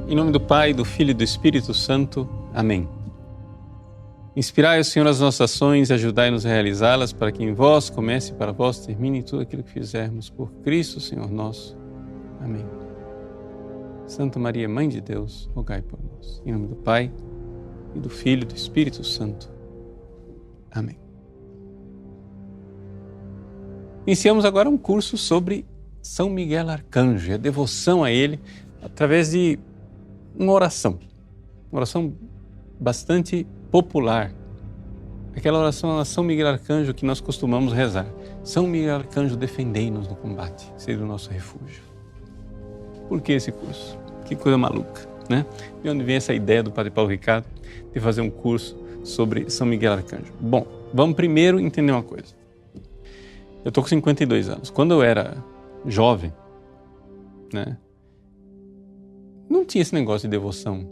Em nome do Pai, do Filho e do Espírito Santo. Amém. Inspirai, Senhor, as nossas ações e ajudai-nos a realizá-las, para que em vós comece e para vós termine tudo aquilo que fizermos. Por Cristo, Senhor nosso. Amém. Santa Maria, Mãe de Deus, rogai por nós. Em nome do Pai, e do Filho e do Espírito Santo. Amém. Iniciamos agora um curso sobre São Miguel Arcanjo e a devoção a ele através de uma oração bastante popular. Aquela oração a São Miguel Arcanjo que nós costumamos rezar. São Miguel Arcanjo, defendei-nos no combate, seja o nosso refúgio. Por que esse curso? Que coisa maluca, né? De onde vem essa ideia do Padre Paulo Ricardo de fazer um curso sobre São Miguel Arcanjo? Bom, vamos primeiro entender uma coisa. Eu estou com 52 anos. Quando eu era jovem, né, não tinha esse negócio de devoção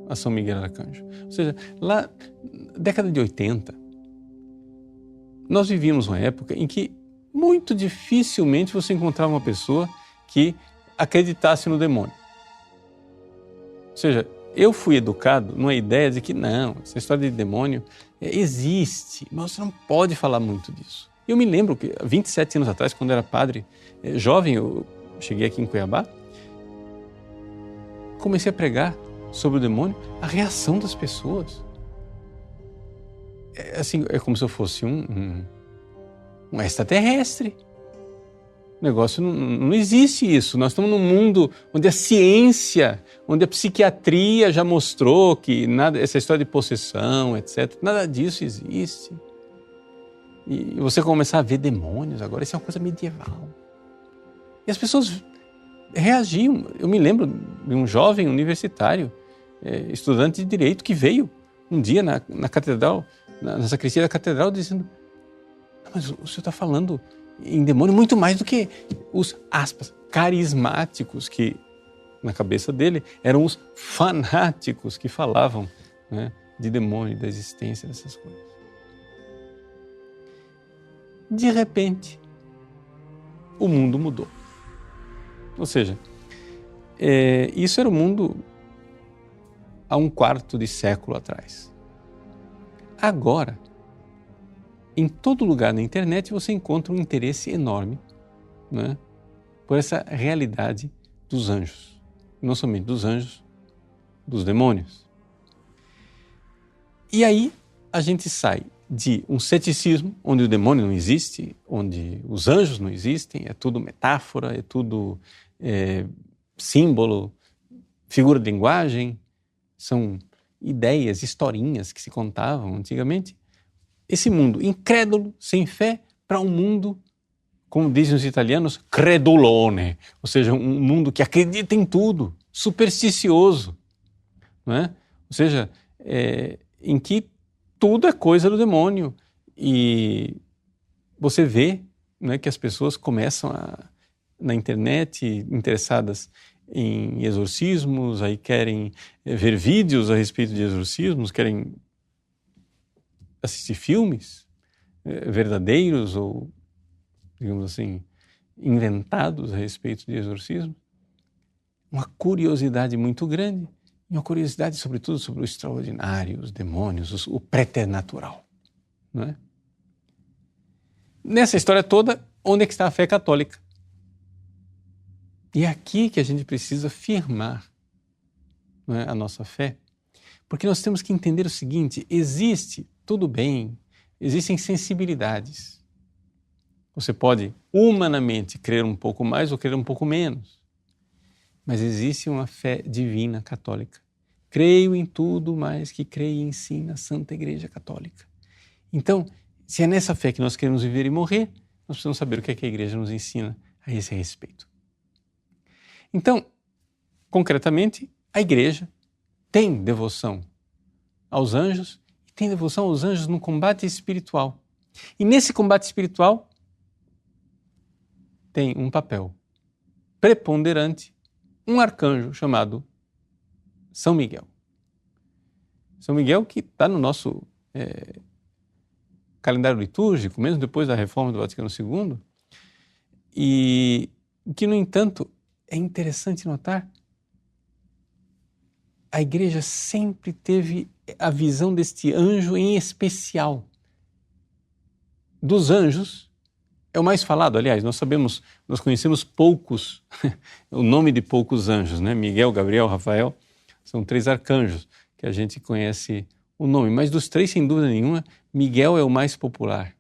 a São Miguel Arcanjo. Ou seja, lá na década de 80, nós vivíamos uma época em que muito dificilmente você encontrava uma pessoa que acreditasse no demônio. Ou seja, eu fui educado numa ideia de que não, essa história de demônio existe, mas você não pode falar muito disso. Eu me lembro que 27 anos atrás, quando eu era padre jovem, eu cheguei aqui em Cuiabá, comecei a pregar sobre o demônio, a reação das pessoas. É como se eu fosse um extraterrestre. O negócio não existe isso. Nós estamos num mundo onde a ciência, onde a psiquiatria já mostrou que nada, essa história de possessão, etc., nada disso existe. E você começar a ver demônios agora, isso é uma coisa medieval. E as pessoas reagiam. Eu me lembro de um jovem universitário, estudante de Direito, que veio um dia na catedral, na sacristia da catedral, dizendo: mas o senhor está falando em demônio muito mais do que os, aspas, carismáticos, que na cabeça dele eram os fanáticos que falavam, né, de demônio, da existência dessas coisas. De repente, o mundo mudou. Ou seja, isso era o mundo há um quarto de século atrás. Agora, em todo lugar na internet você encontra um interesse enorme, né, por essa realidade dos anjos. Não somente dos anjos, dos demônios. E aí a gente sai de um ceticismo, onde o demônio não existe, onde os anjos não existem, é tudo metáfora, é tudo símbolo, figura de linguagem, são ideias, historinhas que se contavam antigamente. Esse mundo incrédulo, sem fé, para um mundo, como dizem os italianos, credulone, ou seja, um mundo que acredita em tudo, supersticioso, não é? Ou seja, em que tudo é coisa do demônio. E você vê, né, que as pessoas começam na internet, interessadas em exorcismos, aí querem ver vídeos a respeito de exorcismos, querem assistir filmes verdadeiros ou, digamos assim, inventados a respeito de exorcismo. Uma curiosidade muito grande, e uma curiosidade sobretudo sobre o extraordinário, os demônios, o preternatural, não é? Nessa história toda, onde é que está a fé católica? E é aqui que a gente precisa firmar, não é, a nossa fé, porque nós temos que entender o seguinte: existe, tudo bem, existem sensibilidades. Você pode humanamente crer um pouco mais ou crer um pouco menos, mas existe uma fé divina católica. Creio em tudo mais que creio e ensina a Santa Igreja Católica. Então, se é nessa fé que nós queremos viver e morrer, nós precisamos saber o que é que a Igreja nos ensina a esse respeito. Então, concretamente, a Igreja tem devoção aos anjos e tem devoção aos anjos no combate espiritual. E nesse combate espiritual tem um papel preponderante, um arcanjo chamado São Miguel. São Miguel que está no nosso calendário litúrgico, mesmo depois da reforma do Vaticano II, e que, no entanto, é interessante notar a igreja sempre teve a visão deste anjo em especial. Dos anjos, é o mais falado, aliás, nós conhecemos poucos, o nome de poucos anjos, né? Miguel, Gabriel, Rafael, são 3 arcanjos que a gente conhece o nome, mas dos 3, sem dúvida nenhuma, Miguel é o mais popular.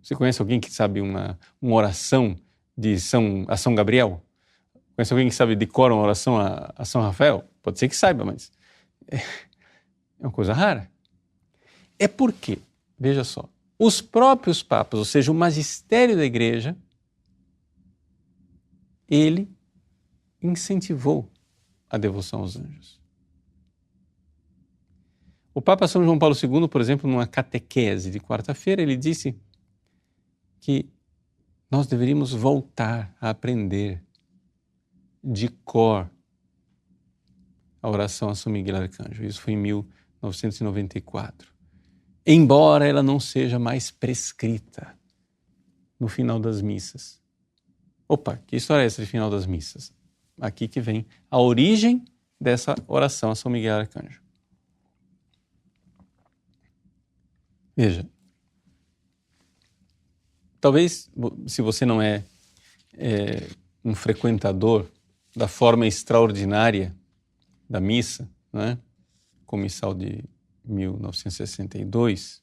Você conhece alguém que sabe uma oração a São Gabriel? Conhece alguém que sabe de cor uma oração a São Rafael? Pode ser que saiba, mas é uma coisa rara. É porque, veja só, os próprios papas, ou seja, o magistério da igreja, ele incentivou a devoção aos anjos. O Papa São João Paulo II, por exemplo, numa catequese de quarta-feira, ele disse que nós deveríamos voltar a aprender de cor a oração a São Miguel Arcanjo. Isso foi em 1994. Embora ela não seja mais prescrita no final das missas. Opa, que história é essa de final das missas? Aqui que vem a origem dessa oração a São Miguel Arcanjo. Veja, talvez se você não é um frequentador da forma extraordinária da missa, né? Comissal de 1962,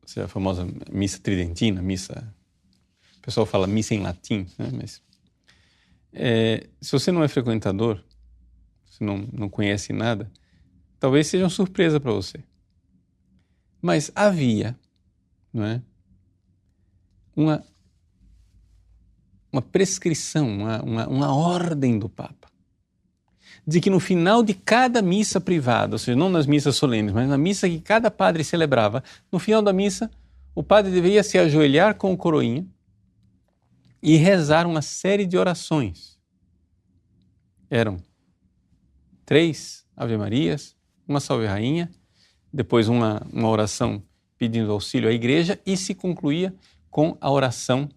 ou seja, a famosa missa tridentina, o pessoal fala missa em latim, né? Mas se você não é frequentador, se não conhece nada, talvez seja uma surpresa para você. Mas havia, não é, uma prescrição, uma ordem do Papa, de que no final de cada missa privada, ou seja, não nas missas solenes, mas na missa que cada padre celebrava, no final da missa, o padre deveria se ajoelhar com o coroinha e rezar uma série de orações. Eram 3 Ave Marias, uma Salve Rainha, depois uma oração pedindo auxílio à igreja e se concluía com a oração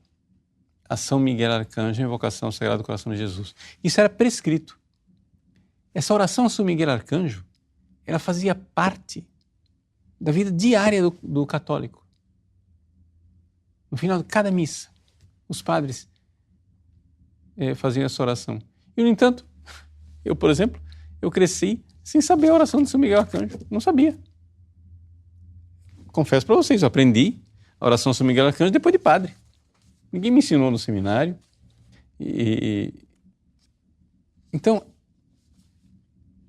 a São Miguel Arcanjo, invocação ao Sagrado Coração de Jesus. Isso era prescrito. Essa oração a São Miguel Arcanjo, ela fazia parte da vida diária do católico. No final de cada missa, os padres faziam essa oração. E, no entanto, eu, por exemplo, eu cresci sem saber a oração de São Miguel Arcanjo. Não sabia. Confesso para vocês, eu aprendi a oração a São Miguel Arcanjo depois de padre. Ninguém me ensinou no seminário. Então,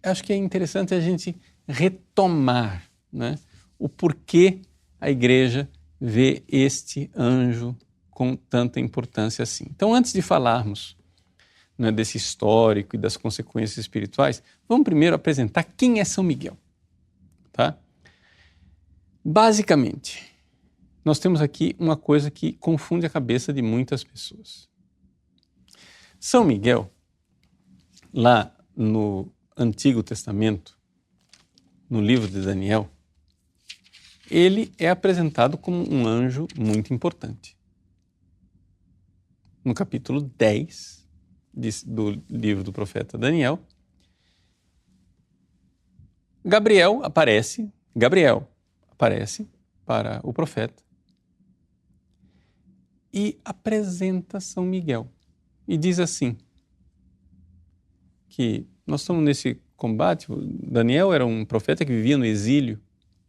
acho que é interessante a gente retomar, né, o porquê a igreja vê este anjo com tanta importância assim. Então, antes de falarmos, né, desse histórico e das consequências espirituais, vamos primeiro apresentar quem é São Miguel. Tá? Basicamente, nós temos aqui uma coisa que confunde a cabeça de muitas pessoas. São Miguel, lá no Antigo Testamento, no livro de Daniel, ele é apresentado como um anjo muito importante. No capítulo 10 do livro do profeta Daniel, Gabriel aparece para o profeta e apresenta São Miguel. E diz assim, que nós estamos nesse combate. Daniel era um profeta que vivia no exílio,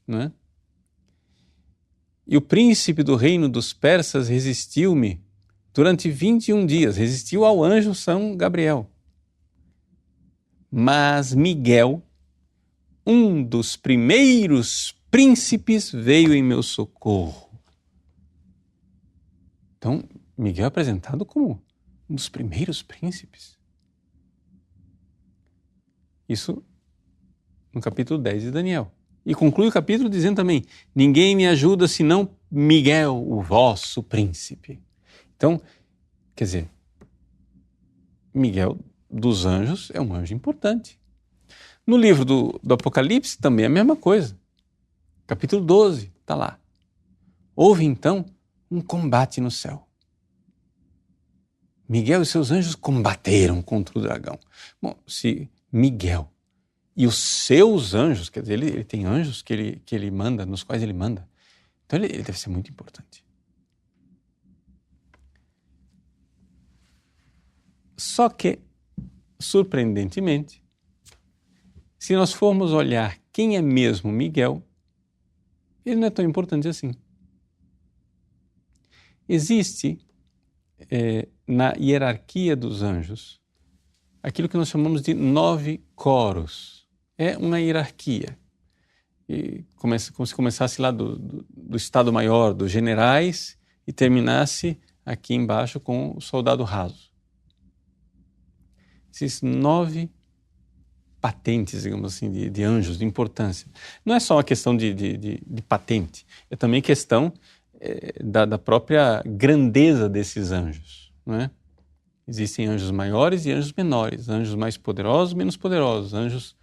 não é? E o príncipe do reino dos persas resistiu-me durante 21 dias, resistiu ao anjo São Gabriel. Mas Miguel, um dos primeiros príncipes, veio em meu socorro. Então, Miguel é apresentado como um dos primeiros príncipes. Isso no capítulo 10 de Daniel. E conclui o capítulo dizendo também, ninguém me ajuda senão Miguel, o vosso príncipe. Então, quer dizer, Miguel dos anjos é um anjo importante. No livro do Apocalipse também é a mesma coisa. Capítulo 12, está lá. Houve então um combate no céu. Miguel e seus anjos combateram contra o dragão. Bom, se Miguel. E os seus anjos, quer dizer, ele tem anjos que ele manda, nos quais ele manda. Então ele deve ser muito importante. Só que, surpreendentemente, se nós formos olhar quem é mesmo Miguel, ele não é tão importante assim. Existe na hierarquia dos anjos aquilo que nós chamamos de 9 coros. É uma hierarquia. E como se começasse lá do Estado Maior, dos generais, e terminasse aqui embaixo com o soldado raso. Esses 9 patentes, digamos assim, de anjos, de importância. Não é só uma questão de patente, é também questão da própria grandeza desses anjos, não é? Existem anjos maiores e anjos menores, anjos mais poderosos, menos poderosos, anjos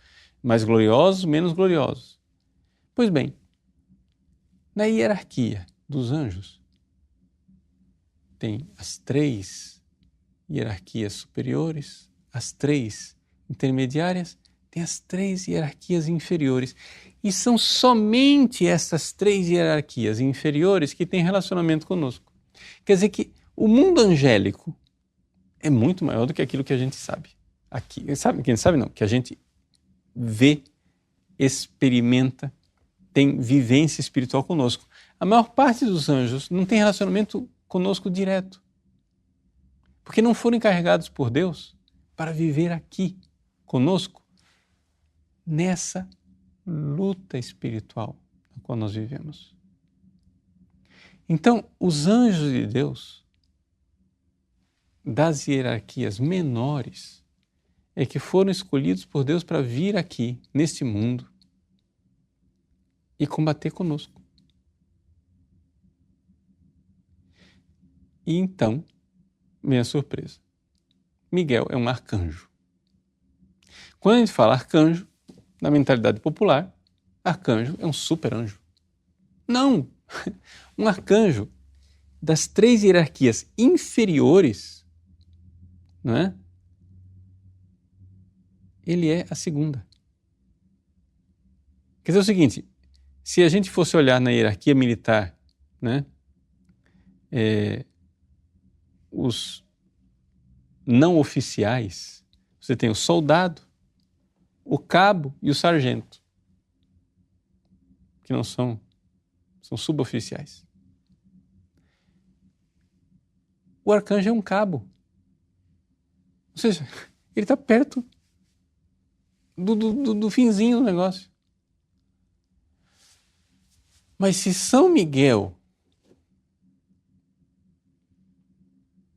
mais gloriosos, menos gloriosos. Pois bem, na hierarquia dos anjos, tem as 3 hierarquias superiores, as 3 intermediárias, tem as 3 hierarquias inferiores. E são somente essas 3 hierarquias inferiores que têm relacionamento conosco. Quer dizer que o mundo angélico é muito maior do que aquilo que a gente sabe. Quem sabe não, que a gente vê, experimenta, tem vivência espiritual conosco. A maior parte dos anjos não tem relacionamento conosco direto, porque não foram encarregados por Deus para viver aqui conosco, nessa luta espiritual na qual nós vivemos. Então, os anjos de Deus, das hierarquias menores, é que foram escolhidos por Deus para vir aqui, neste mundo, e combater conosco. E então, vem a surpresa. Miguel é um arcanjo. Quando a gente fala arcanjo, na mentalidade popular, arcanjo é um super anjo. Não! Um arcanjo das 3 hierarquias inferiores, não é? Ele é a segunda. Quer dizer o seguinte, se a gente fosse olhar na hierarquia militar, né, os não oficiais, você tem o soldado, o cabo e o sargento, que não são suboficiais. O arcanjo é um cabo. Ou seja, ele está perto do finzinho do negócio. Mas se São Miguel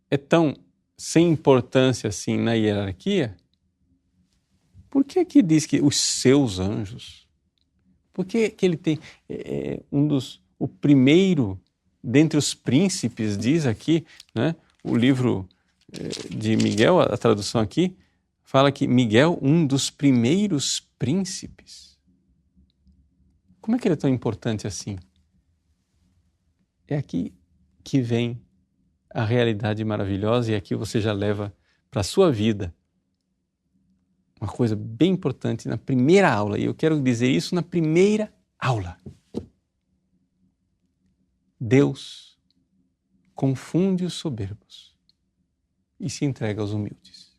é tão sem importância assim na hierarquia, por que aqui diz que os seus anjos? Por que ele tem o primeiro dentre os príncipes, diz aqui, né? O livro de Miguel, a tradução aqui, fala que Miguel, um dos primeiros príncipes. Como é que ele é tão importante assim? É aqui que vem a realidade maravilhosa e aqui você já leva para a sua vida uma coisa bem importante na primeira aula, e eu quero dizer isso na primeira aula. Deus confunde os soberbos e se entrega aos humildes.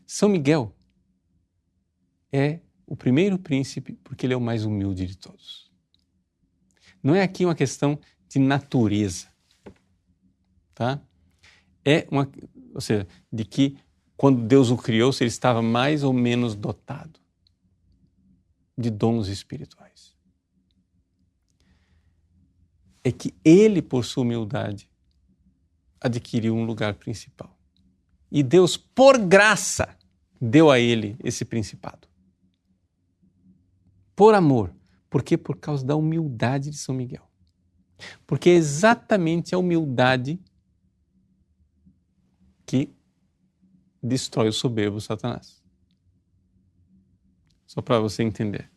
São Miguel é o primeiro príncipe porque ele é o mais humilde de todos. Não é aqui uma questão de natureza, tá? Ou seja, de que quando Deus o criou, se ele estava mais ou menos dotado de dons espirituais. É que ele, por sua humildade, adquiriu um lugar principal. E Deus, por graça, deu a ele esse principado. Por amor. Por quê? Por causa da humildade de São Miguel. Porque é exatamente a humildade que destrói o soberbo Satanás. Só para você entender.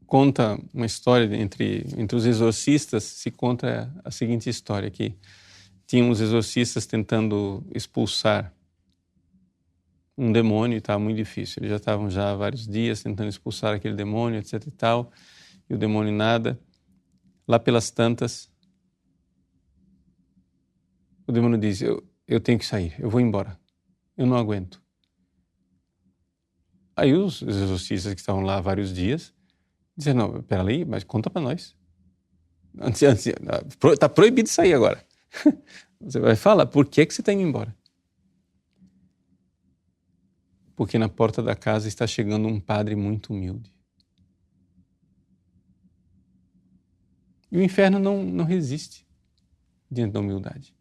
Conta uma história entre os exorcistas, se conta a seguinte história, que tinha uns exorcistas tentando expulsar um demônio e estava muito difícil. Eles já estavam há vários dias tentando expulsar aquele demônio, etc e tal, e o demônio nada. Lá pelas tantas, o demônio diz, eu tenho que sair, eu vou embora, eu não aguento. Aí os exorcistas que estavam lá há vários dias disseram, não, peraí, mas conta para nós. Está proibido sair agora. Você vai falar, por que você está indo embora? Porque na porta da casa está chegando um padre muito humilde. E o inferno não resiste diante da humildade.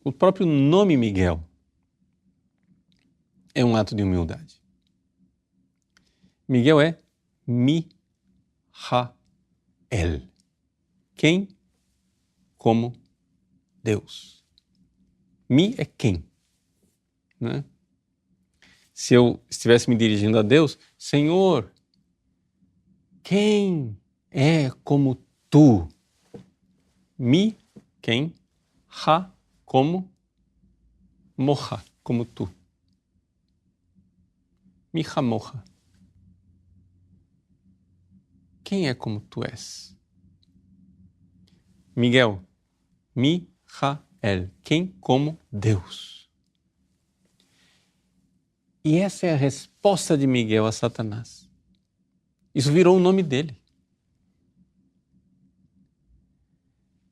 O próprio nome Miguel é um ato de humildade. Miguel é Mi-ha-el. Quem como Deus. Mi é quem, né? Se eu estivesse me dirigindo a Deus, Senhor, quem é como tu? Mi, quem? Ha, como? Moha, como tu. Mi-ha moha. Quem é como tu és? Miguel, Mi-ha-el. Quem como Deus? E essa é a resposta de Miguel a Satanás. Isso virou o nome dele.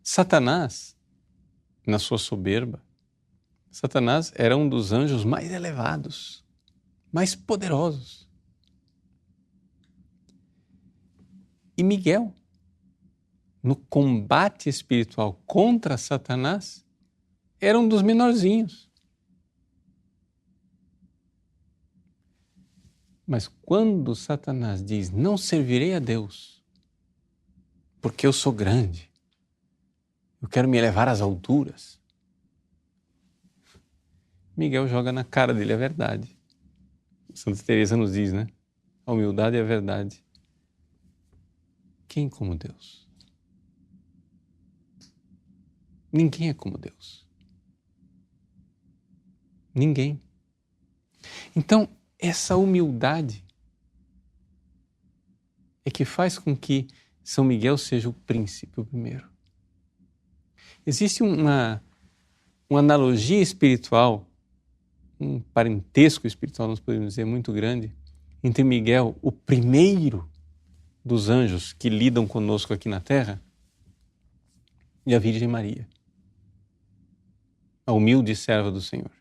Satanás, na sua soberba, Satanás era um dos anjos mais elevados, mais poderosos. E Miguel, no combate espiritual contra Satanás, era um dos menorzinhos. Mas quando Satanás diz, não servirei a Deus, porque eu sou grande, eu quero me elevar às alturas, Miguel joga na cara dele a verdade. Santa Teresa nos diz, né? A humildade é a verdade. Quem como Deus? Ninguém é como Deus. Ninguém. Então, essa humildade é que faz com que São Miguel seja o príncipe, o primeiro. Existe uma analogia espiritual, um parentesco espiritual, nós podemos dizer, muito grande, entre Miguel, o primeiro dos anjos que lidam conosco aqui na Terra, e a Virgem Maria, a humilde serva do Senhor.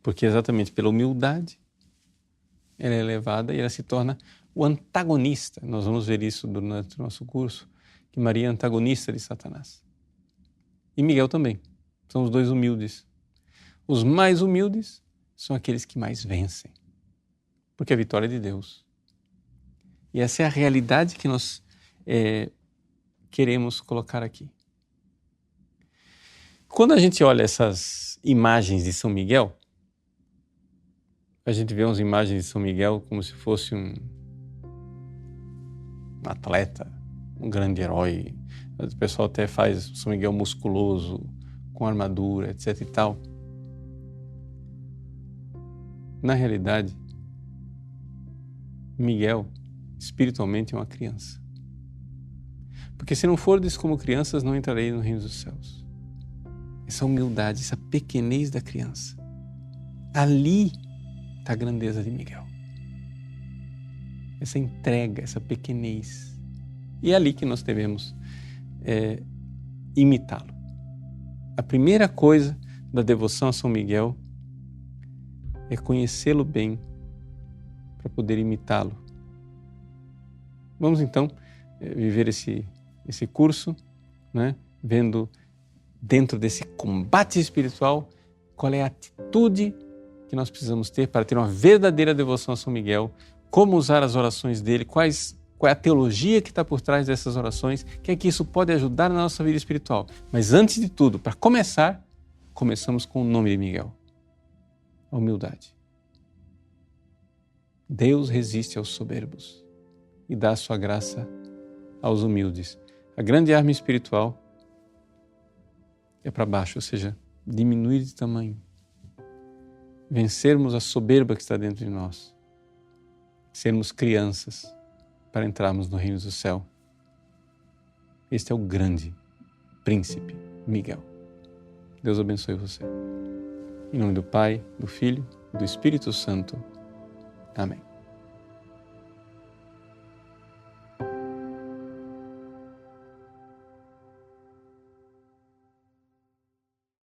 Porque exatamente pela humildade ela é elevada e ela se torna o antagonista. Nós vamos ver isso durante o nosso curso, que Maria é antagonista de Satanás. E Miguel também. São os dois humildes. Os mais humildes são aqueles que mais vencem. Porque a vitória é de Deus. E essa é a realidade que nós queremos colocar aqui. Quando a gente olha essas imagens de São Miguel, a gente vê umas imagens de São Miguel como se fosse um atleta, um grande herói. O pessoal até faz São Miguel musculoso, com armadura, etc e tal. Na realidade, Miguel, espiritualmente, é uma criança. Porque se não fordes como crianças, não entrareis no reino dos céus. Essa humildade, essa pequenez da criança. Ali está a grandeza de Miguel. Essa entrega, essa pequenez. E é ali que nós devemos imitá-lo. A primeira coisa da devoção a São Miguel é conhecê-lo bem para poder imitá-lo. Vamos então viver esse curso, né? Vendo dentro desse combate espiritual qual é a atitude que nós precisamos ter para ter uma verdadeira devoção a São Miguel, como usar as orações dele, qual é a teologia que está por trás dessas orações, que é que isso pode ajudar na nossa vida espiritual. Mas antes de tudo, para começar, começamos com o nome de Miguel, a humildade. Deus resiste aos soberbos e dá a sua graça aos humildes. A grande arma espiritual é para baixo, ou seja, diminuir de tamanho. Vencermos a soberba que está dentro de nós. Sermos crianças para entrarmos no reino do céu. Este é o grande príncipe Miguel. Deus abençoe você. Em nome do Pai, do Filho e do Espírito Santo. Amém.